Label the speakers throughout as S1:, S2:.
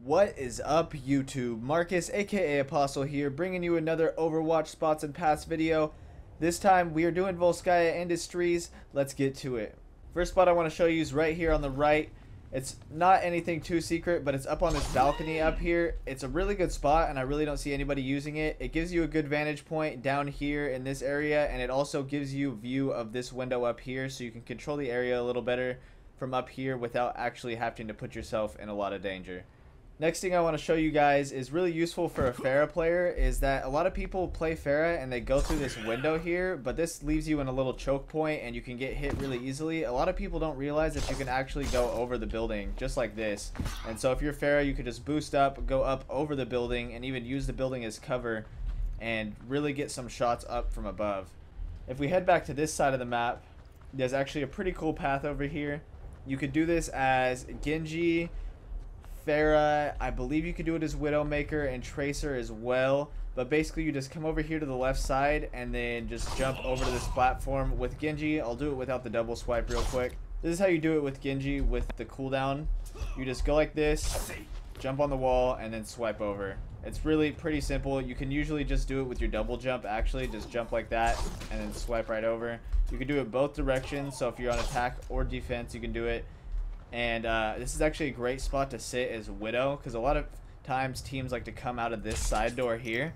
S1: What is up, YouTube? Marcus, aka Apostle here, bringing you another Overwatch spots and paths video. This time we are doing Volskaya Industries. Let's get to it. First spot I want to show you is right here on the right. It's not anything too secret, but it's up on this balcony up here. It's a really good spot and I really don't see anybody using it. It gives you a good vantage point down here in this area, and it also gives you view of this window up here, so you can control the area a little better from up here without actually having to put yourself in a lot of danger. Next thing I want to show you guys is really useful for a Pharah player is that a lot of people play Pharah and they go through this window here, but this leaves you in a little choke point and you can get hit really easily. A lot of people don't realize that you can actually go over the building just like this. And so if you're Pharah, you could just boost up, go up over the building, and even use the building as cover and really get some shots up from above. If we head back to this side of the map, there's actually a pretty cool path over here. You could do this as Genji, Pharah, I believe you could do it as Widowmaker and Tracer as well, but basically you just come over here to the left side and then just jump over to this platform. With Genji, I'll do it without the double swipe real quick. This is how you do it with Genji with the cooldown. You just go like this, jump on the wall, and then swipe over. It's really pretty simple. You can usually just do it with your double jump, actually. Just jump like that and then swipe right over. You can do it both directions, so if you're on attack or defense, you can do it. And this is actually a great spot to sit as Widow, because a lot of times teams like to come out of this side door here,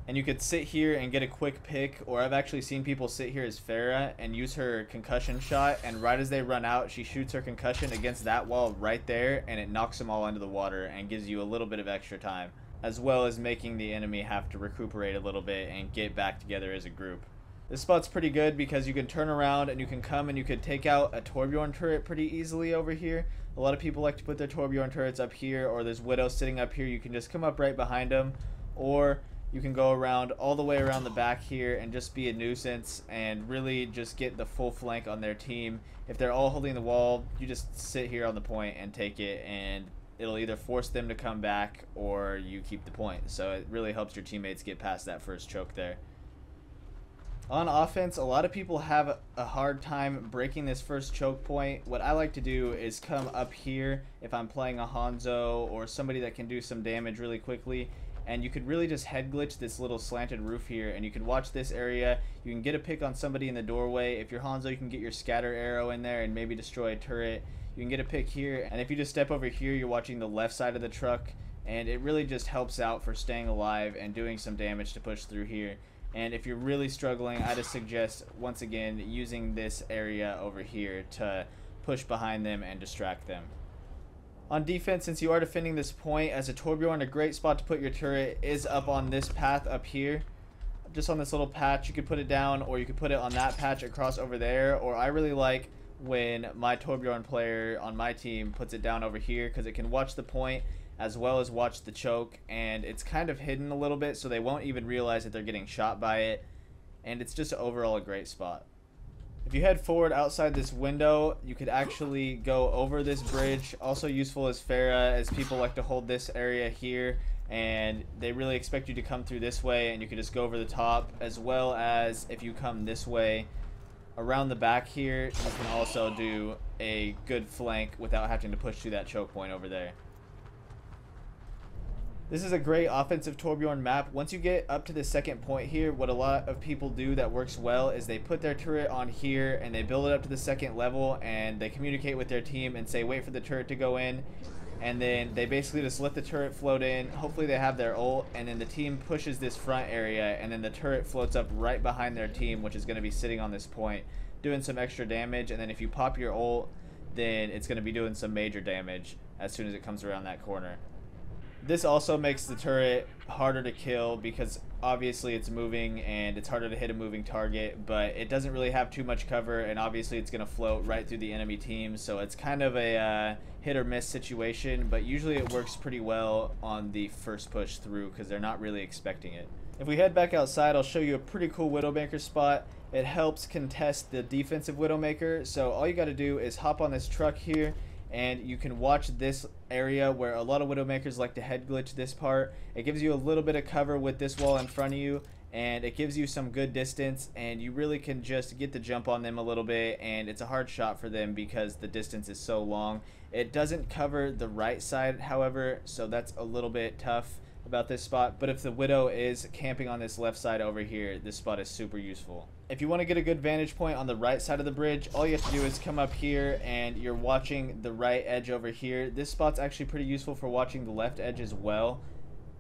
S1: and you could sit here and get a quick pick, or I've actually seen people sit here as Pharah and use her concussion shot, and right as they run out, she shoots her concussion against that wall right there, and it knocks them all into the water and gives you a little bit of extra time, as well as making the enemy have to recuperate a little bit and get back together as a group. This spot's pretty good because you can turn around and you can come and you could take out a Torbjorn turret pretty easily over here. A lot of people like to put their Torbjorn turrets up here, or there's Widow sitting up here. You can just come up right behind them, or you can go around all the way around the back here and just be a nuisance and really just get the full flank on their team. If they're all holding the wall, you just sit here on the point and take it, and it'll either force them to come back or you keep the point. So it really helps your teammates get past that first choke there. On offense, a lot of people have a hard time breaking this first choke point. What I like to do is come up here if I'm playing a Hanzo or somebody that can do some damage really quickly, and you could really just head glitch this little slanted roof here, and you can watch this area. You can get a pick on somebody in the doorway. If you're Hanzo, you can get your scatter arrow in there and maybe destroy a turret. You can get a pick here, and if you just step over here, you're watching the left side of the truck, and it really just helps out for staying alive and doing some damage to push through here. And if you're really struggling, I just suggest, once again, using this area over here to push behind them and distract them. On defense, since you are defending this point, as a Torbjorn, a great spot to put your turret is up on this path up here. Just on this little patch, you could put it down, or you could put it on that patch across over there. Or I really like when my Torbjorn player on my team puts it down over here, because it can watch the point as well as watch the choke, and it's kind of hidden a little bit so they won't even realize that they're getting shot by it, and it's just overall a great spot. If you head forward outside this window, you could actually go over this bridge. Also useful as Pharah, as people like to hold this area here and they really expect you to come through this way, and you can just go over the top, as well as if you come this way around the back here, you can also do a good flank without having to push through that choke point over there. This is a great offensive Torbjorn map. Once you get up to the second point here, what a lot of people do that works well is they put their turret on here and they build it up to the second level, and they communicate with their team and say wait for the turret to go in, and then they basically just let the turret float in. Hopefully they have their ult, and then the team pushes this front area, and then the turret floats up right behind their team, which is going to be sitting on this point doing some extra damage. And then if you pop your ult, then it's going to be doing some major damage as soon as it comes around that corner. This also makes the turret harder to kill because obviously it's moving and it's harder to hit a moving target, but it doesn't really have too much cover, and obviously it's going to float right through the enemy team, so it's kind of a hit or miss situation, but usually it works pretty well on the first push through because they're not really expecting it. If we head back outside, I'll show you a pretty cool Widowmaker spot. It helps contest the defensive Widowmaker, so all you got to do is hop on this truck here, and you can watch this area where a lot of Widowmakers like to head glitch this part. It gives you a little bit of cover with this wall in front of you, and it gives you some good distance, and you really can just get the jump on them a little bit, and it's a hard shot for them because the distance is so long. It doesn't cover the right side, however, so that's a little bit tough about this spot, but if the Widow is camping on this left side over here, this spot is super useful. If you want to get a good vantage point on the right side of the bridge, all you have to do is come up here and you're watching the right edge over here. This spot's actually pretty useful for watching the left edge as well,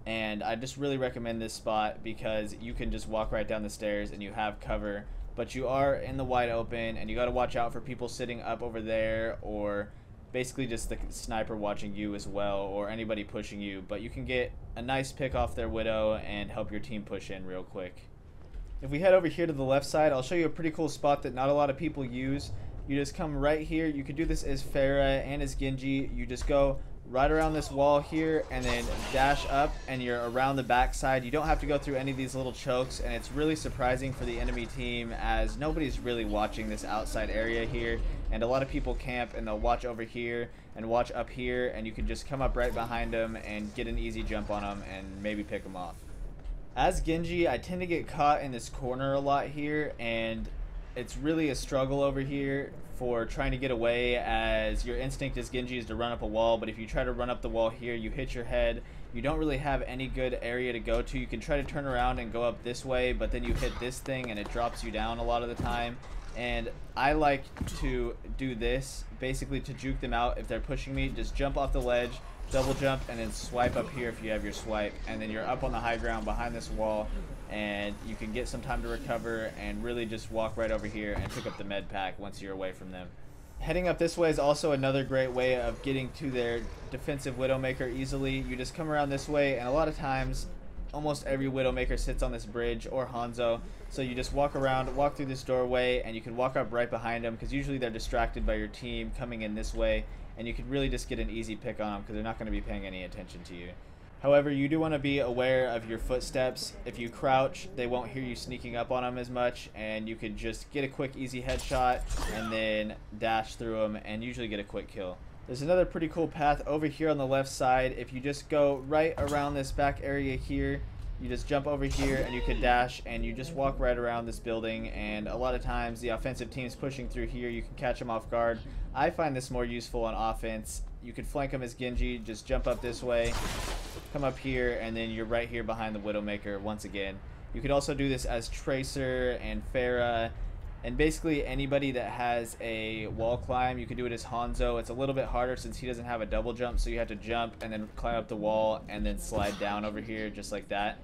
S1: and I just really recommend this spot because you can just walk right down the stairs and you have cover, but you are in the wide open and you got to watch out for people sitting up over there, or basically just the sniper watching you as well, or anybody pushing you. But you can get a nice pick off their Widow and help your team push in real quick. If we head over here to the left side, I'll show you a pretty cool spot that not a lot of people use. You just come right here. You could do this as Farah and as Genji. You just go right around this wall here and then dash up, and you're around the back side. You don't have to go through any of these little chokes, and it's really surprising for the enemy team as nobody's really watching this outside area here, and a lot of people camp and they'll watch over here and watch up here, and you can just come up right behind them and get an easy jump on them and maybe pick them off. As Genji, I tend to get caught in this corner a lot here, and it's really a struggle over here for trying to get away, as your instinct as Genji is to run up a wall, but if you try to run up the wall here, you hit your head. You don't really have any good area to go to. You can try to turn around and go up this way, but then you hit this thing and it drops you down a lot of the time. And I like to do this basically to juke them out. If they're pushing me, just jump off the ledge, double jump, and then swipe up here if you have your swipe, and then you're up on the high ground behind this wall, and you can get some time to recover and really just walk right over here and pick up the med pack once you're away from them. Heading up this way is also another great way of getting to their defensive Widowmaker easily. You just come around this way, and a lot of times almost every Widowmaker sits on this bridge or Hanzo, so you just walk around, walk through this doorway, and you can walk up right behind them because usually they're distracted by your team coming in this way, and you can really just get an easy pick on them because they're not going to be paying any attention to you. However, you do want to be aware of your footsteps. If you crouch, they won't hear you sneaking up on them as much, and you could just get a quick easy headshot and then dash through them and usually get a quick kill. There's another pretty cool path over here on the left side. If you just go right around this back area here, you just jump over here and you can dash, and you just walk right around this building, and a lot of times the offensive team's pushing through here. You can catch them off guard. I find this more useful on offense. You could flank them as Genji, just jump up this way, come up here, and then you're right here behind the Widowmaker once again. You could also do this as Tracer and Farah, and basically anybody that has a wall climb. You can do it as Hanzo. It's a little bit harder since he doesn't have a double jump, so you have to jump and then climb up the wall and then slide down over here just like that.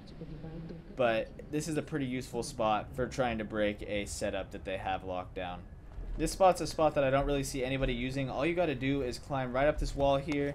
S1: But this is a pretty useful spot for trying to break a setup that they have locked down. This spot's a spot that I don't really see anybody using. All you got to do is climb right up this wall here,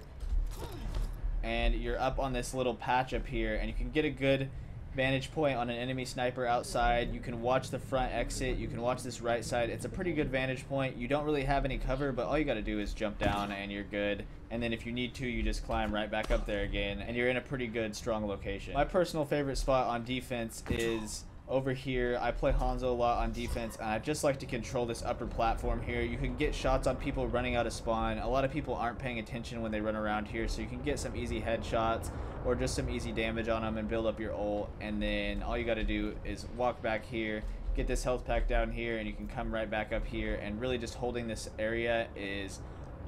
S1: and you're up on this little patch up here, and you can get a good vantage point on an enemy sniper outside. You can watch the front exit, you can watch this right side. It's a pretty good vantage point. You don't really have any cover, but all you got to do is jump down and you're good, and then if you need to, you just climb right back up there again, and you're in a pretty good strong location. My personal favorite spot on defense is over here. I play Hanzo a lot on defense, and I just like to control this upper platform here. You can get shots on people running out of spawn. A lot of people aren't paying attention when they run around here, so you can get some easy headshots or just some easy damage on them and build up your ult, and then all you got to do is walk back here, get this health pack down here, and you can come right back up here, and really just holding this area is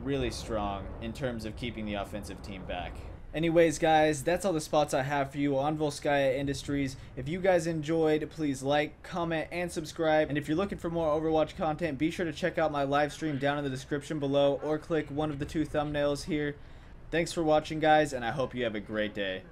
S1: really strong in terms of keeping the offensive team back. Anyways, guys, that's all the spots I have for you on Volskaya Industries. If you guys enjoyed, please like, comment, and subscribe. And if you're looking for more Overwatch content, be sure to check out my live stream down in the description below, or click one of the two thumbnails here. Thanks for watching, guys, and I hope you have a great day.